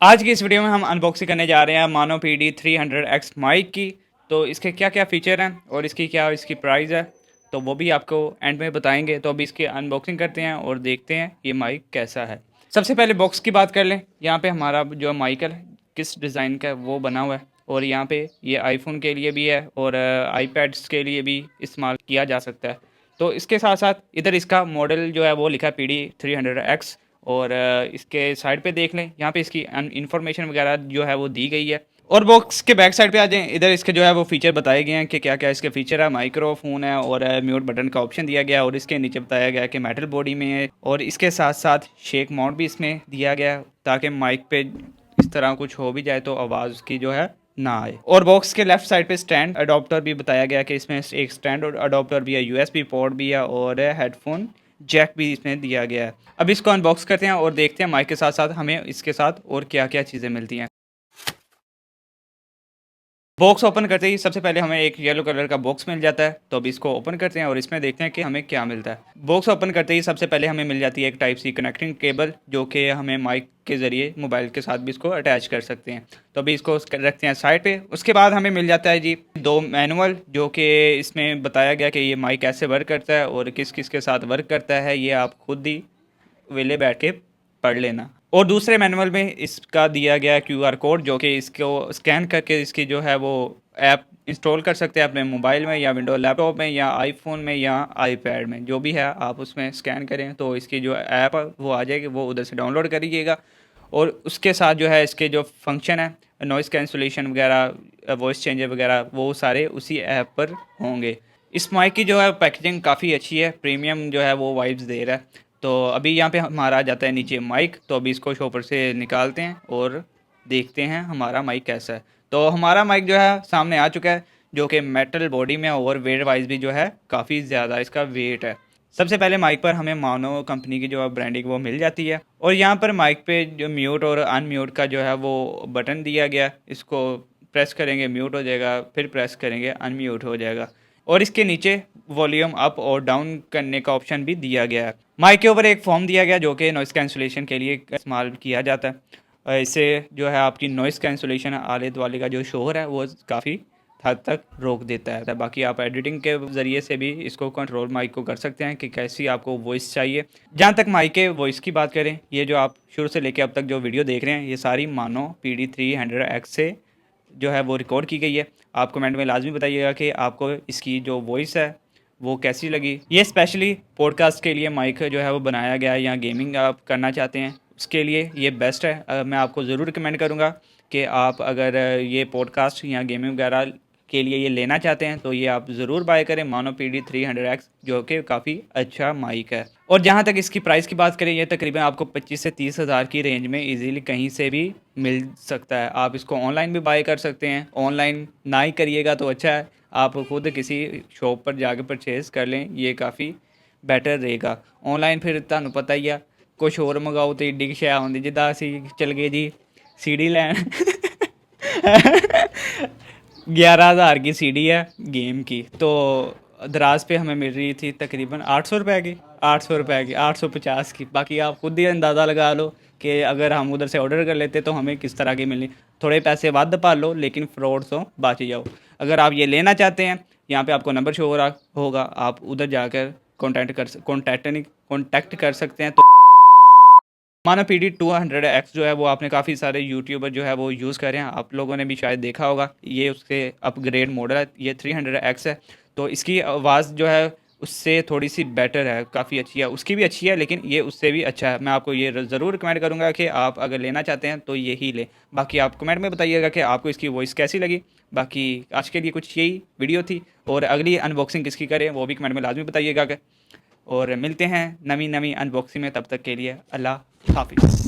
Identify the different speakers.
Speaker 1: आज की इस वीडियो में हम अनबॉक्सिंग करने जा रहे हैं मानो PD300X माइक की। तो इसके क्या क्या फ़ीचर हैं और इसकी प्राइस है, तो वो भी आपको एंड में बताएंगे। तो अभी इसकी अनबॉक्सिंग करते हैं और देखते हैं ये माइक कैसा है। सबसे पहले बॉक्स की बात कर लें। यहाँ पे हमारा जो माइक है किस डिज़ाइन का है वो बना हुआ है, और यहाँ पे ये आईफोन के लिए भी है और आईपैड्स के लिए भी इस्तेमाल किया जा सकता है। तो इसके साथ साथ इधर इसका मॉडल जो है वो लिखा है PD300X। और इसके साइड पे देख लें, यहाँ पे इसकी इन्फॉर्मेशन वगैरह जो है वो दी गई है। और बॉक्स के बैक साइड पे आ जाएं, इधर इसके जो है वो फीचर बताए गए हैं कि क्या क्या इसके फीचर है। माइक्रोफोन है और म्यूट बटन का ऑप्शन दिया गया है, और इसके नीचे बताया गया है कि मेटल बॉडी में है, और इसके साथ साथ शेक माउंट भी इसमें दिया गया है ताकि माइक पे इस तरह कुछ हो भी जाए तो आवाज़ उसकी जो है ना आए। और बॉक्स के लेफ्ट साइड पे स्टैंड अडोप्टर भी बताया गया कि इसमें एक स्टैंड और अडोप्टर भी है, USB पोर्ट भी है और हेडफोन जैक भी इसमें दिया गया है। अब इसको अनबॉक्स करते हैं और देखते हैं माइक के साथ साथ हमें इसके साथ और क्या क्या चीज़ें मिलती हैं। बॉक्स ओपन करते ही सबसे पहले हमें एक येलो कलर का बॉक्स मिल जाता है। तो अब इसको ओपन करते हैं और इसमें देखते हैं कि हमें क्या मिलता है। बॉक्स ओपन करते ही सबसे पहले हमें मिल जाती है एक टाइप सी कनेक्टिंग केबल, जो कि हमें माइक के ज़रिए मोबाइल के साथ भी इसको अटैच कर सकते हैं। तो अभी इसको रखते हैं साइड पे। उसके बाद हमें मिल जाता है जी दो मैनुअल, जो कि इसमें बताया गया कि ये माइक कैसे वर्क करता है और किस किस के साथ वर्क करता है, ये आप खुद ही वेले बैठ के पढ़ लेना। और दूसरे मैनुअल में इसका दिया गया QR कोड, जो कि इसको स्कैन करके इसकी जो है वो ऐप इंस्टॉल कर सकते हैं अपने मोबाइल में या विंडो लैपटॉप में या आईफोन में या आईपैड में, जो भी है आप उसमें स्कैन करें तो इसकी जो ऐप है वो आ जाएगी, वो उधर से डाउनलोड करिएगा। और उसके साथ जो है इसके जो फंक्शन है नॉइज़ कैंसलेशन वगैरह, वॉइस चेंजर वगैरह, वो सारे उसी ऐप पर होंगे। इस माइक की जो है पैकेजिंग काफ़ी अच्छी है, प्रीमियम जो है वो वाइब्स दे रहा है। तो अभी यहाँ पे हमारा आ जाता है नीचे माइक। तो अभी इसको शॉपर से निकालते हैं और देखते हैं हमारा माइक कैसा है। तो हमारा माइक जो है सामने आ चुका है, जो कि मेटल बॉडी में और वेट वाइज भी जो है काफ़ी ज़्यादा इसका वेट है। सबसे पहले माइक पर हमें मानो कंपनी की जो ब्रांडिंग वो मिल जाती है, और यहाँ पर माइक पे जो म्यूट और अनम्यूट का जो है वो बटन दिया गया, इसको प्रेस करेंगे म्यूट हो जाएगा, फिर प्रेस करेंगे अनम्यूट हो जाएगा। और इसके नीचे वॉल्यूम अप और डाउन करने का ऑप्शन भी दिया गया है। माइक के ऊपर एक फॉर्म दिया गया जो कि नॉइज़ कैंसलेशन के लिए इस्तेमाल किया जाता है। इससे जो है आपकी नॉइज़ कैंसलेशन आले दुआले का जो शोर है वो काफ़ी हद तक रोक देता है। बाकी आप एडिटिंग के ज़रिए से भी इसको कंट्रोल माइक को कर सकते हैं कि कैसी आपको वॉइस चाहिए। जहाँ तक माइक के वॉइस की बात करें, ये जो आप शुरू से लेकर अब तक जो वीडियो देख रहे हैं ये सारी मानो PD300X से जो है वो रिकॉर्ड की गई है। आप कमेंट में लाजमी बताइएगा कि आपको इसकी जो वॉइस है वो कैसी लगी। ये स्पेशली पॉडकास्ट के लिए माइक जो है वो बनाया गया है, या गेमिंग आप करना चाहते हैं उसके लिए ये बेस्ट है। मैं आपको ज़रूर रिकमेंड करूँगा कि आप अगर ये पॉडकास्ट या गेमिंग वगैरह के लिए ये लेना चाहते हैं तो ये आप ज़रूर बाय करें मानो PD300X, जो कि काफ़ी अच्छा माइक है। और जहाँ तक इसकी प्राइस की बात करें, ये तकरीबन आपको 25 से 30 हज़ार की रेंज में इजीली कहीं से भी मिल सकता है। आप इसको ऑनलाइन भी बाय कर सकते हैं। ऑनलाइन ना ही करिएगा तो अच्छा है, आप खुद किसी शॉप पर जाके परचेज़ कर लें, ये काफ़ी बेटर रहेगा। ऑनलाइन फिर ਤੁਹਾਨੂੰ पता ही है कुछ और मंगाओ तो एड्डी शै आउंदी, जिद्दां ਅਸੀਂ चल गए जी CD लैन 11,000 की CD है गेम की, तो दराज पे हमें मिल रही थी तकरीबन 800 रुपये की, 800 रुपये की, 850 की। बाकी आप खुद ही अंदाज़ा लगा लो कि अगर हम उधर से ऑर्डर कर लेते तो हमें किस तरह की मिलनी। थोड़े पैसे वध पा लो लेकिन फ्रॉड से बच ही जाओ। अगर आप ये लेना चाहते हैं, यहाँ पे आपको नंबर शो हो रहा होगा, आप उधर जाकर कॉन्टैक्ट कर सकते हैं। तो मानो PD200X जो है वो आपने काफ़ी सारे यूट्यूबर जो है वो यूज़ कर रहे हैं, आप लोगों ने भी शायद देखा होगा। ये उसके अपग्रेड मॉडल है, ये 300X है। तो इसकी आवाज़ जो है उससे थोड़ी सी बेटर है, काफ़ी अच्छी है, उसकी भी अच्छी है लेकिन ये उससे भी अच्छा है। मैं आपको ये ज़रूर रिकमेंड करूँगा कि आप अगर लेना चाहते हैं तो ये ही लें। बाकी आप कमेंट में बताइएगा कि आपको इसकी वॉइस कैसी लगी। बाकी आज के लिए कुछ यही वीडियो थी, और अगली अनबॉक्सिंग किसकी करें वो भी कमेंट में लाजमी बताइएगा। और मिलते हैं नवी नवी अनबॉक्सिंग में, तब तक के लिए अल्लाह हाफिज़।